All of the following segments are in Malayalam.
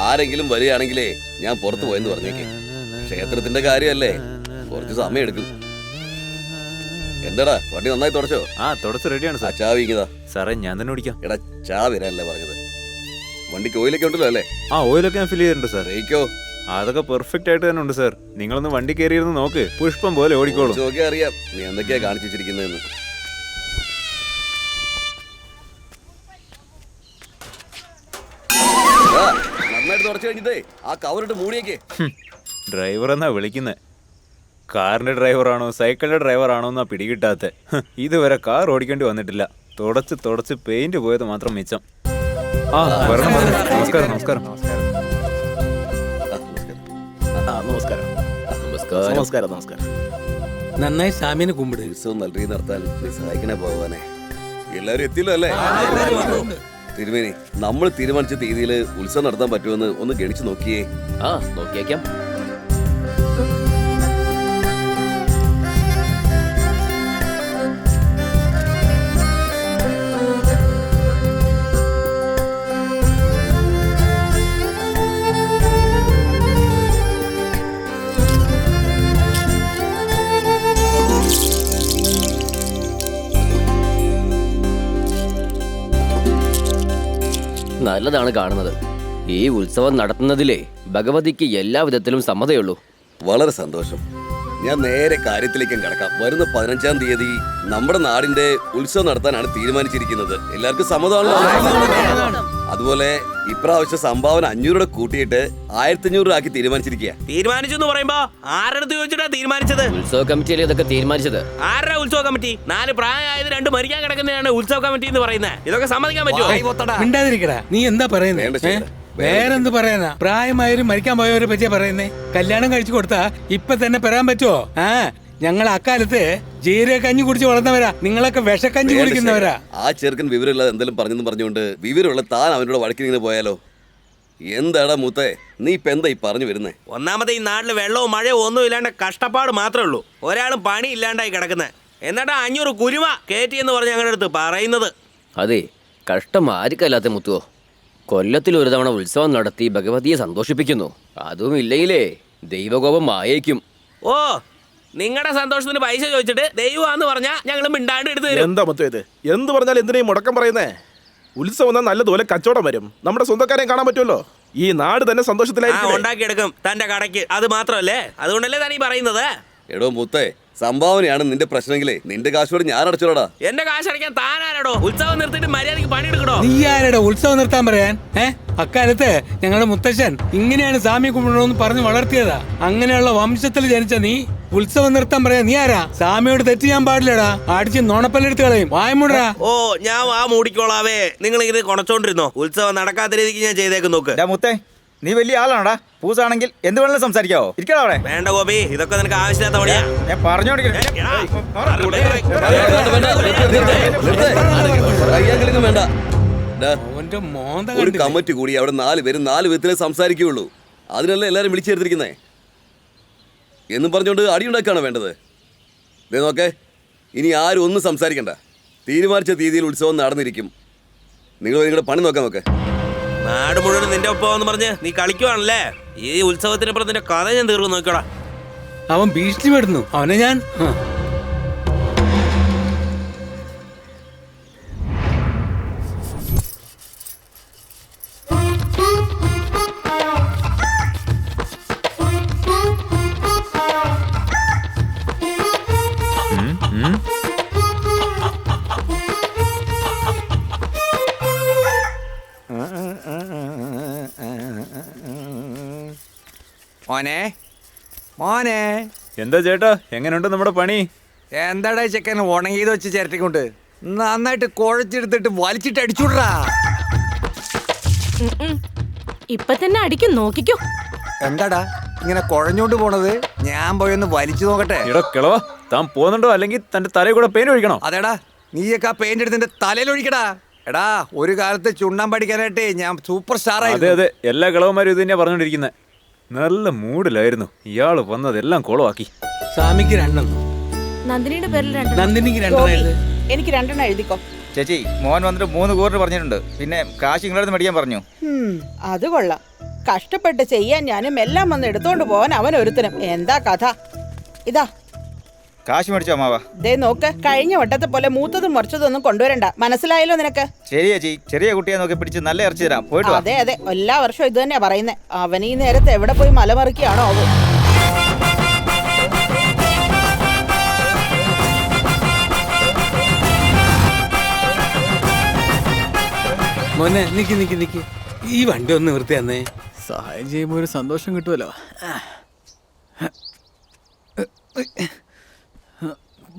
ആരെങ്കിലും വരികയാണെങ്കിലേ ഞാൻ പുറത്തു പോയെന്ന് പറഞ്ഞേക്ക്. ക്ഷേത്രത്തിന്റെ കാര്യമല്ലേ, കുറച്ച് സമയം എടുക്കും. എന്താടാ വണ്ടി നന്നായി തുടച്ചോ? തുടച്ച് റെഡിയാണ് സാർ. ചാവിങ്ങതാ സാറേ, ഞാൻ തന്നെ ഓടിക്കാം. എടാ ചാവിരല്ലേ പറഞ്ഞത്. വണ്ടിക്ക് ഓയിലൊക്കെ ഉണ്ടല്ലോ അല്ലേ? ഓയിലൊക്കെ ഞാൻ ഫിൽ ചെയ്തിട്ടുണ്ട് സാർ. റേക്കോ അതൊക്കെ പെർഫെക്റ്റ് ആയിട്ട് തന്നെ ഉണ്ട് സാർ. നിങ്ങളൊന്ന് വണ്ടി കയറിയിരുന്ന് നോക്ക്, പുഷ്പം പോലെ ഓടിക്കോളും. നോക്കി അറിയാം നീ എന്തൊക്കെയാ കാണിച്ചു വെച്ചിരിക്കുന്നതെന്ന്. നന്നായിട്ട് തുടച്ചു കഴിഞ്ഞിട്ടേ ആ കവറിട്ട് മൂടിയേക്കേ. ഡ്രൈവർ എന്നാ വിളിക്കുന്നത്. കാറിന്റെ ഡ്രൈവറാണോ സൈക്കിളിന്റെ ഡ്രൈവറാണോ എന്നാ പിടികിട്ടാത്ത. ഇതുവരെ കാർ ഓടിക്കേണ്ടി വന്നിട്ടില്ല. തുടച്ച് പെയിന്റ് പോയത് മാത്രം മിച്ചം. നമസ്കാരം. നമസ്കാരം. നന്നായി സാമിനെ കുമ്പിട്. ഉത്സവം നല്ല രീതിയിൽ നടത്താൻ നീ സഹായിക്കണേ ഭഗവാനെ. എല്ലാരും എത്തിയല്ലോ അല്ലേ? തിരുമേനി, നമ്മൾ തീരുമാനിച്ച തീയതിയിൽ ഉത്സവം നടത്താൻ പറ്റുമെന്ന് ഒന്ന് ഗണിച്ചു നോക്കിയേ. നോക്കിയേക്കാം. നല്ലതാണ് കാണുന്നത്. ഈ ഉത്സവം നടത്തുന്നതിലേ ഭഗവതിക്ക് എല്ലാ വിധത്തിലും സമ്മതയുള്ളൂ. വളരെ സന്തോഷം. ഞാൻ നേരെ കാര്യത്തിലേക്കും കിടക്കാം. വരുന്ന 15-ാം തീയതി നമ്മുടെ നാടിന്റെ ഉത്സവം നടത്താനാണ് തീരുമാനിച്ചിരിക്കുന്നത്. എല്ലാവർക്കും സമ്മതമാണല്ലോ. അതുപോലെ ഇപ്രാവശ്യം സംഭാവന 500 കൂട്ടിയിട്ട് 1500 ആക്കി തീരുമാനിച്ചിരിക്കുക. തീരുമാനിച്ചു എന്ന് പറയുമ്പോ ആരുടെ ചോദിച്ചിട്ടാ തീരുമാനിച്ചത്? ഉത്സവ കമ്മിറ്റിയിൽ ഇതൊക്കെ തീരുമാനിച്ചത്. ആരുടെ ഉത്സവ കമ്മിറ്റി? 4 പ്രായമായത് 2 മരിക്കാൻ കിടക്കുന്നതാണ് ഉത്സവ കമ്മിറ്റി എന്ന് പറയുന്നത്. ഇതൊക്കെ സമ്മതിക്കാൻ പറ്റുമോ? മിണ്ടാതിരിക്കടാ. നീ എന്താ പറയുന്നത്? വേറെന്ത് പറയാനാ? പ്രായമായവരും മരിക്കാൻ പോയവരെ പറ്റിയാ പറയുന്നേ. കല്യാണം കഴിച്ചു കൊടുത്താ ഇപ്പൊ തന്നെ പെറാൻ പറ്റുമോ? ഞങ്ങൾ അക്കാലത്ത് ജീരക കഞ്ഞി കുടിച്ച് വളർന്നവരാ. നിങ്ങളൊക്കെ വിഷക്കഞ്ഞി കുടിക്കുന്നവരാ. ആ ചെറുക്കൻ വിവരമില്ലാതെ എന്തെങ്കിലും പറഞ്ഞെന്ന് പറഞ്ഞുകൊണ്ട് വിവരമുള്ള താൻ അവനോട് വഴക്കിങ്ങനെ പോയാലോ? എന്താടാ മൂത്തേ, നീ ഇപ്പൊ എന്താ ഈ പറഞ്ഞു വരുന്നേ? ഒന്നാമത്തെ ഈ നാട്ടില് വെള്ളവും മഴയോ ഒന്നും ഇല്ലാണ്ട് കഷ്ടപ്പാട് മാത്രമേ ഉള്ളൂ. ഒരാളും പണി ഇല്ലാണ്ടായി കിടക്കുന്നത്. എന്നിട്ടാ 500 കുരുമ കയറ്റി എന്ന് പറഞ്ഞ് ഞങ്ങളുടെ അടുത്ത് പറയുന്നത്. അതെ, കഷ്ടം ആർക്കല്ലാത്ത മുത്തുവോ. കൊല്ലത്തിൽ ഒരു തവണ ഉത്സവം നടത്തി ഭഗവതിയെ സന്തോഷിപ്പിക്കുന്നു. അതും ഇല്ലെങ്കിലേ ദൈവകോപം ആയേക്കും. ഓ, നിങ്ങളുടെ സന്തോഷത്തിന് പൈസ ചോദിച്ചിട്ട് ദൈവമാന്ന് പറഞ്ഞാ ഞങ്ങൾ മിണ്ടാണ്ട് എടുത്ത് തരും. എന്താ മൊത്തം ഇത്? എന്ത് പറഞ്ഞാൽ എന്തിനാ മുടക്കം പറയുന്നേ? ഉത്സവം എന്നാൽ നല്ലതുപോലെ കച്ചവടം വരും. നമ്മുടെ സ്വന്തക്കാരെയും കാണാൻ പറ്റുമല്ലോ. ഈ നാട് തന്നെ സന്തോഷത്തിലായിരിക്കും. ഉണ്ടാക്കിയെടുക്കും തന്റെ കടയ്ക്ക്. അത് മാത്രമല്ലേ, അതുകൊണ്ടല്ലേ താനീ പറയുന്നത്. എടോ മൂത്തേ, സംഭാവനയാണ് നിന്റെ പ്രശ്നമെങ്കിലേ നിന്റെ കാശോട് ഞാൻ അടച്ചോടാ. എന്റെ കാശ് അടയ്ക്കാൻ താനാരടോ? ഉത്സവം നിർത്തിയിട്ട് മര്യാദക്ക് പണിയെടുക്കണോ? നീ ആരടോ ഉത്സവം നിർത്താൻ പറയാൻ? അക്കാലത്ത് ഞങ്ങളുടെ മുത്തശ്ശൻ ഇങ്ങനെയാണ് സാമി കുമ്പിടണമെന്ന് പറഞ്ഞു വളർത്തിയതാ. അങ്ങനെയുള്ള വംശത്തിൽ ജനിച്ച നീ ഉത്സവം നിർത്താൻ പറയാ? നീ ആരാ? സാമിയോട് തെറ്റ് ചെയ്യാൻ പാടില്ലടാ. അടിച്ച് നോണപ്പല്ലെടുത്ത് കളയും. വായ്മുടാ. ഓ, ഞാൻ വാ മൂടിക്കോളാവേ. നിങ്ങൾ ഇത് കൊണച്ചോണ്ടിരുന്നോ? ഉത്സവം നടക്കാത്ത രീതിക്ക് ഞാൻ ചെയ്തേക്ക് നോക്ക്. മുത്തേ, നീ വലിയ ആളാണോടാ? പൂസാണെങ്കിൽ എന്ത് വേണമെങ്കിലും സംസാരിക്കാവോ? ഇരിക്കണോ അവിടെ? വേണ്ട ഗോപി, ഇതൊക്കെ നിനക്ക് ആവശ്യമില്ലാത്ത പണിയാ. ഞാൻ പറഞ്ഞോണ്ടിരിക്കണേ. വേണ്ട, ഒരു കമ്മിറ്റി കൂടി അവിടെ 4 പേരും 4 വിധത്തിലേ സംസാരിക്കുകയുള്ളൂ. അതിനല്ലേ എല്ലാരും വിളിച്ചു ചേർത്തിരിക്കുന്നേ എന്നും പറഞ്ഞുകൊണ്ട് അടിയുണ്ടാക്കാണോ വേണ്ടത്? ഇതേ നോക്കേ, ഇനി ആരും ഒന്നും സംസാരിക്കണ്ട. തീരുമാനിച്ച തീയതിയിൽ ഉത്സവം നടന്നിരിക്കും. നിങ്ങൾ നിങ്ങളുടെ പണി നോക്കാൻ നോക്കെ. നാട് മുഴുവൻ നിന്റെ ഒപ്പം പറഞ്ഞ് നീ കളിക്കുവാണല്ലേ? ഈ ഉത്സവത്തിനപ്പുറം നിന്റെ കഥ ഞാൻ തീർന്നു നോക്കടാ. അവൻ ഭീഷണിപ്പെടുന്നു. അവനെ ഞാൻ മോനെ മോനെ. എന്താ ചേട്ടാ, എങ്ങനെയുണ്ട് നമ്മുടെ പണി? എന്താടാ ചെക്കൻ ഉണങ്ങിയത് വെച്ച് ചിരട്ടിക്കൊണ്ട് നന്നായിട്ട് കുഴച്ചെടുത്തിട്ട് വലിച്ചിട്ട് അടിച്ചുവിടാ. ഇപ്പൊ തന്നെ അടിക്കും, നോക്കിക്കോ. എന്താടാ ഇങ്ങനെ കുഴഞ്ഞോണ്ട് പോണത്? ഞാൻ പോയൊന്ന് വലിച്ചു നോക്കട്ടെ. എടോ കിളവാ, താൻ പോകുന്നുണ്ടോ അല്ലെങ്കിൽ തന്റെ തലയിൽ കൂടെ പെയിന്റ് ഒഴിക്കണോ? അതേടാ, നീയൊക്കെ ആ പെയിന്റ് എടുത്ത് നിന്റെ തലയിൽ ഒഴിക്കടാ. എടാ, ഒരു കാലത്ത് ചുണ്ണാൻ പഠിക്കാനായിട്ട് ഞാൻ സൂപ്പർ സ്റ്റാർ ആയി. അതെ അതെ, എല്ലാ കിളവന്മാരും ഇത് തന്നെയാ പറഞ്ഞോണ്ടിരിക്കുന്നത്. നല്ല മൂഡിലായിരുന്നു. ഇയാള് വന്നതെല്ലാം കുളമാക്കി. സാമിക്ക് 2. നന്ദിനിയുടെ പേരിൽ 2. നന്ദിനിക്ക് 2. എനിക്ക് 2 എഴുതിക്കോ. ചേച്ചി മോൻ വന്നിട്ട് 3 കൂറിന് പറഞ്ഞിട്ടുണ്ട്. പിന്നെ കാശ് നിങ്ങളടുത്ത് മേടിക്കാൻ പറഞ്ഞു. അത് കൊള്ളാം. കഷ്ടപ്പെട്ട് ചെയ്യാൻ ഞാനും എല്ലാം വന്ന് എടുത്തോണ്ട് പോവാൻ അവൻ ഒരുത്തനും. എന്താ കഥ? ഇതാ കാശ് മേടിച്ചോ അമ്മാവാ? ദേ നോക്ക്, കഴിഞ്ഞ വട്ടത്തെ പോലെ മൂത്തതും മുറിച്ചതും ഒന്നും കൊണ്ടുവരണ്ട. മനസ്സിലായല്ലോ നിനക്ക്? ശരി ചേച്ചി, ചെറിയ കുട്ടിയെ നോക്കി പിടിച്ച് നല്ല ഇറച്ചി തരാം. പോയിട്ട് വാ. അതെ അതെ, എല്ലാ വർഷവും ഇത് തന്നെയാ പറയുന്നത്. അവൻ ഈ നേരത്തെ എവിടെ പോയി മലമറിക്കുകയാണോ ആവോ? മോനെ നിക്ക് ഈ വണ്ടി ഒന്ന് നിർത്തി തന്നേ. സഹായം ചെയ്യുമ്പോൾ ഒരു സന്തോഷം കിട്ടുമല്ലോ.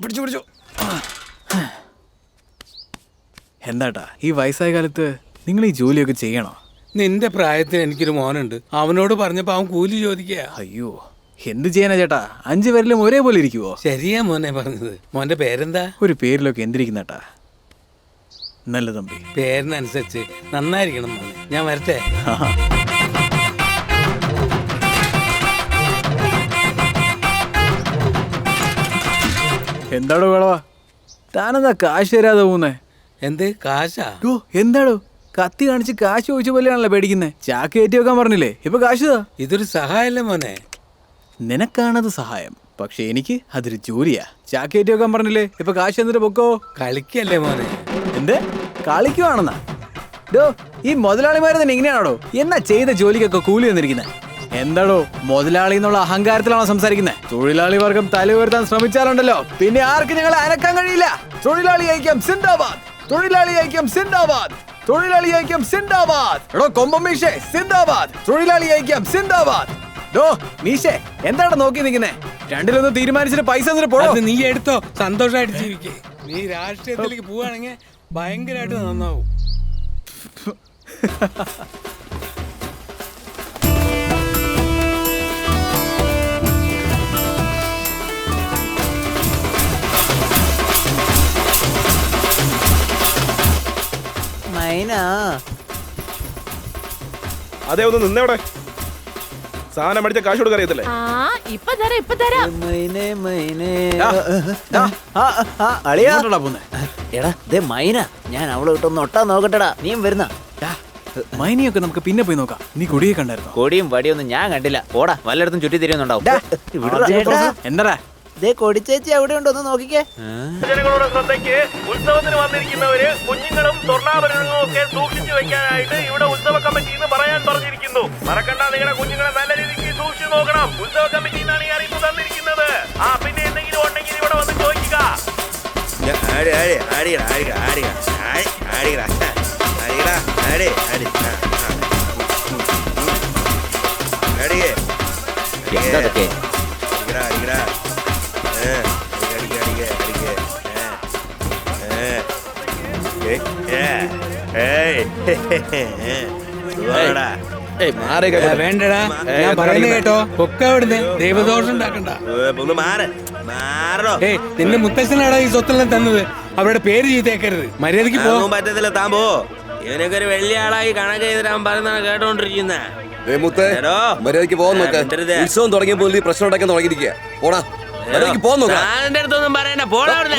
പിടിച്ചു. എന്താട്ടാ ഈ വയസ്സായ കാലത്ത് നിങ്ങൾ ഈ ജോലിയൊക്കെ ചെയ്യണോ? നിന്റെ പ്രായത്തിന് എനിക്കൊരു മോനുണ്ട്. അവനോട് പറഞ്ഞപ്പോ അവൻ കൂലി ചോദിക്കുക. അയ്യോ, എന്ത് ചെയ്യാനാ ചേട്ടാ? 5 പേരിലും ഒരേപോലെ ഇരിക്കുവോ? ശരിയാ മോനെ പറഞ്ഞത്. മോന്റെ പേരെന്താ? ഒരു പേരിലൊക്കെ എന്തിരിക്കുന്നേട്ടാ? നല്ല തമ്പി. പേരിനനുസരിച്ച് നന്നായിരിക്കണം മോനെ. ഞാൻ വരട്ടെ. എന്താടോ വേളവാ, താനെന്താ കാശ് തരാതെ പോകുന്നേ? എന്ത് കാശാ? എന്താടോ കത്തി കാണിച്ച് കാശ് ചോദിച്ച പോലെയാണല്ലോ പേടിക്കുന്നേ. ചാക്ക് കയറ്റി വെക്കാൻ പറഞ്ഞില്ലേ, ഇപ്പൊ കാശ് താ. ഇതൊരു സഹായല്ലേ മോനെ? നിനക്കാണത് സഹായം, പക്ഷെ എനിക്ക് അതൊരു ജോലിയാ. ചാക്ക് കയറ്റി വെക്കാൻ പറഞ്ഞില്ലേ, ഇപ്പൊ കാശ് എന്നിട്ട് പൊക്കോ. കളിക്കല്ലേ മോനെ? എന്ത് കളിക്കുവാണെന്നാ? ഡോ, ഈ മുതലാളിമാരെ തന്നെ ഇങ്ങനെയാണോ? എന്നാ ചെയ്ത ജോലിക്കൊക്കെ കൂലി വന്നിരിക്കുന്നത്? എന്താടോ മുതലാളി എന്നുള്ള അഹങ്കാരത്തിലാണോ സംസാരിക്കുന്നത്? തൊഴിലാളി വർഗം തല ഉയർത്താൻ ശ്രമിച്ചാലുണ്ടല്ലോ പിന്നെ ആർക്കും ഞങ്ങളെ അനക്കാൻ കഴിയില്ല. തൊഴിലാളി ഐക്യം സിന്ദാബാദ്, തൊഴിലാളി ഐക്യം സിന്ദാബാദ്, തൊഴിലാളി ഐക്യം സിന്ദാബാദ്. എടോ കൊമ്പം മീശേ സിന്ദാബാദ്, തൊഴിലാളി ഐക്യം സിന്ദാബാദ്. ഡോ മീശേ, എന്താണ് നോക്കി നിൽക്കുന്നേ? രണ്ടിലൊന്ന് തീരുമാനിച്ചിട്ട് പൈസ എന്നിട്ട് പോടോ. നീ എടുത്തോ, സന്തോഷമായിട്ട് ജീവിക്കേ. നീ രാഷ്ട്രീയത്തിലേക്ക് പോവാണെങ്കിൽ ഭയങ്കരമായിട്ട് നന്നാവും. അതെ, ഒന്ന് നിന്നവിടെ. സാധനം മേടിച്ച കാശ് കൊടുക്കാൻ അറിയത്തില്ലേ? ഇപ്പൊ തരാം. എടാ ദേ മൈന, ഞാൻ അവളെ വിട്ടൊന്ന് ഒട്ടാ നോക്കട്ടെടാ. നീയും വരുന്ന മൈനിയൊക്കെ നമുക്ക് പിന്നെ പോയി നോക്കാം. നീ കൊടിയെ കണ്ടായിരുന്നോ? കൊടിയും വടിയൊന്നും ഞാൻ കണ്ടില്ല. പോടാ, വല്ലയിടത്തും ചുറ്റി തിരിയുന്നുണ്ടാവും. എന്താ കൊടിച്ചേച്ചി അവിടെ ഉണ്ടോന്ന് നോക്കിക്കേ. ജനങ്ങളുടെ ശ്രദ്ധയ്ക്ക് ഉത്സവത്തിന് വന്നിരിക്കുന്നവര് കുഞ്ഞുങ്ങളും സ്വർണ്ണാഭരണങ്ങളും ഒക്കെ സൂക്ഷിച്ചു വെക്കാനായിട്ട് ഇവിടെ ഉത്സവ കമ്മിറ്റിന്ന് പറയാൻ പറഞ്ഞിരിക്കുന്നു. മറക്കണ്ട, നിങ്ങളുടെ കുഞ്ഞുങ്ങളെ നല്ല രീതിക്ക് സൂക്ഷിച്ചു നോക്കണം. ഉത്സവ കമ്മിറ്റിന്നാണ് ഈ അറിയിപ്പ് തന്നിരിക്കുന്നത്. പിന്നെ എന്തെങ്കിലും ഉണ്ടെങ്കിൽ ഇവിടെ വന്ന് ചോദിക്കുക. വേണ്ടടാ, ഞാൻ പറയുന്നത് കേട്ടോ. ഒക്കെ അവിടുന്ന് ദൈവദോഷം ഉണ്ടാക്കണ്ട. നിന്റെ മുത്തച്ഛനാടാ ഈ സ്വത്തെല്ലാം തന്നത്. അവരുടെ പേര് ചെയ്തേക്കരുത്. മര്യാദക്ക് പോകാൻ പറ്റത്തില്ല. താൻ പോ. ഇവനൊക്കെ ഒരു വലിയ ആളായി കണക്ക് ചെയ്തിട്ട് പറയുന്നതാണ് കേട്ടോണ്ടിരിക്കുന്നത്. മര്യാദക്ക് പോകാൻ നോക്കാം. ഉത്സവം തുടങ്ങിയപ്പോൾ പ്രശ്നം ഉണ്ടാക്കാൻ തുടങ്ങിയിരിക്കുക. പോടാ, മര്യാദക്ക് പോകാൻ നോക്കാം. എന്റെ അടുത്തൊന്നും പറയണ്ട, പോടാ അവിടുന്ന്.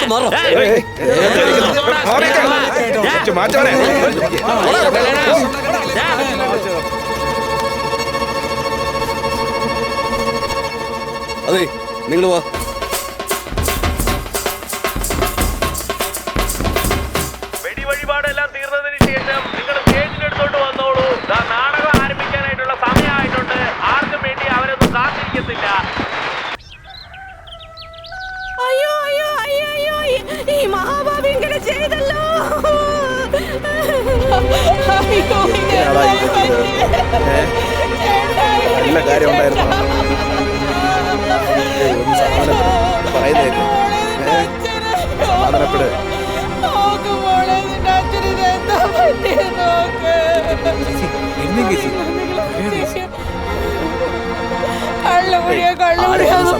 അതെ, നിങ്ങൾ വാ. വെടിവഴിപാടെല്ലാം തീർന്നതിന് ശേഷം നിങ്ങൾ സ്റ്റേജിലെടുത്തോണ്ട് വന്നോളൂ. നാടകം ആരംഭിക്കാനായിട്ടുള്ള സമയമായിട്ടുണ്ട്. ആർക്കും വേണ്ടി അവരൊന്നും കാത്തിരിക്കത്തില്ല. അയ്യോ ഈ മഹാഭാവി ഇങ്ങനെ ചെയ്തല്ലോ. നല്ല കാര്യം ഉണ്ടായിരുന്നു. സമാധാനപ്പെട്.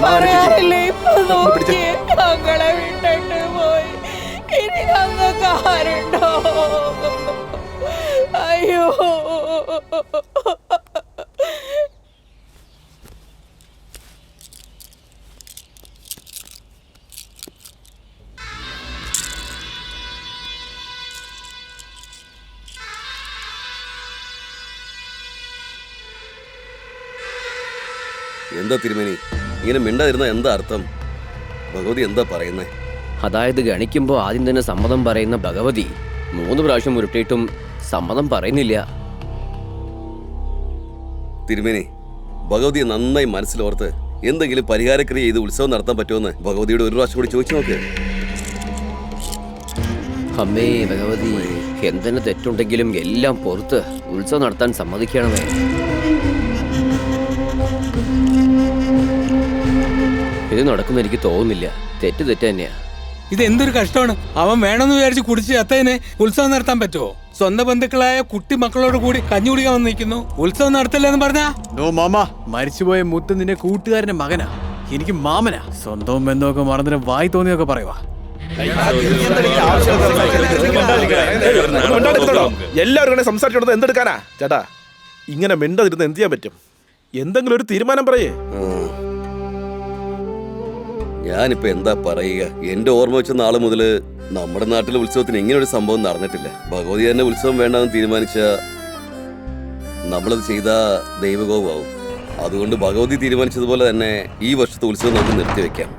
പറയാറില്ലേ? ഇപ്പൊ നോക്കിയേ, ഞങ്ങളെ വിട്ടിട്ട് പോയി. ഇനി ഞങ്ങൾക്ക് ആരുണ്ടോ? അയ്യോ, എന്താ തിരുമേനി ഇങ്ങനെ മിണ്ടാതിരുന്ന എന്താ അർത്ഥം? ഭഗവതി എന്താ പറയുന്നേ? അതായത് ഗണിക്കുമ്പോൾ ആദ്യം തന്നെ സമ്മതം പറയുന്ന ഭഗവതി 3 പ്രാവശ്യം ഉരുട്ടിയിട്ടും സമ്മതം പറയുന്നില്ല. തിരുമേനി, ഭഗവതിയെ നന്നായി മനസ്സിലോർത്ത് എന്തെങ്കിലും പരിഹാരക്രിയ ചെയ്ത് ഉത്സവം നടത്താൻ പറ്റുമെന്ന് ഭഗവതിയോട് ഒരു പ്രാവശ്യം കൂടി ചോദിച്ചു നോക്ക്. അമ്മേ ഭഗവതി, എന്തിന് തെറ്റുണ്ടെങ്കിലും എല്ലാം പുറത്ത് ഉത്സവം നടത്താൻ സമ്മതിക്കണമേ. ഇത് നടക്കുന്ന എനിക്ക് തോന്നുന്നില്ല. തെറ്റ് തന്നെയാ. ഇത് എന്തൊരു കഷ്ടമാണ്. അവൻ വേണമെന്ന് വിചാരിച്ച് കുടിച്ച് അത്തേനെ ഉത്സവം നടത്താൻ പറ്റുമോ? സ്വന്തം ബന്ധുക്കളായ കുട്ടി മക്കളോട് കൂടി കഞ്ഞി കുടിക്കാൻ വന്ന് നിൽക്കുന്നു. ഉത്സവം നടത്തില്ലെന്ന് പറഞ്ഞാ? നോ മാമ, മരിച്ചുപോയ മുത്ത് നിന്റെ കൂട്ടുകാരന്റെ മകനാ, എനിക്ക് മാമനാ. സ്വന്തവും ബന്ധമൊക്കെ മറന്നിട്ട് വായി തോന്നിയൊക്കെ പറയുവാ. എല്ലാവരും സംസാരിച്ചോടത്ത് എന്തെടുക്കാനാ ചേട്ടാ? ഇങ്ങനെ മിണ്ടാതിരുന്ന് എന്ത് ചെയ്യാൻ പറ്റും? എന്തെങ്കിലും ഒരു തീരുമാനം പറയേ. ഞാനിപ്പോ എന്താ പറയുക? എന്റെ ഓർമ്മ വെച്ച നാള് മുതല് നമ്മുടെ നാട്ടിലെ ഉത്സവത്തിന് ഇങ്ങനെ ഒരു സംഭവം നടന്നിട്ടില്ല. ഭഗവതി തന്നെ ഉത്സവം വേണ്ടെന്ന് തീരുമാനിച്ച നമ്മളത് ചെയ്ത ദൈവകോപമാവും. അതുകൊണ്ട് ഭഗവതി തീരുമാനിച്ചതുപോലെ തന്നെ ഈ വർഷത്തെ ഉത്സവം നമുക്ക് നിർത്തിവെക്കാം.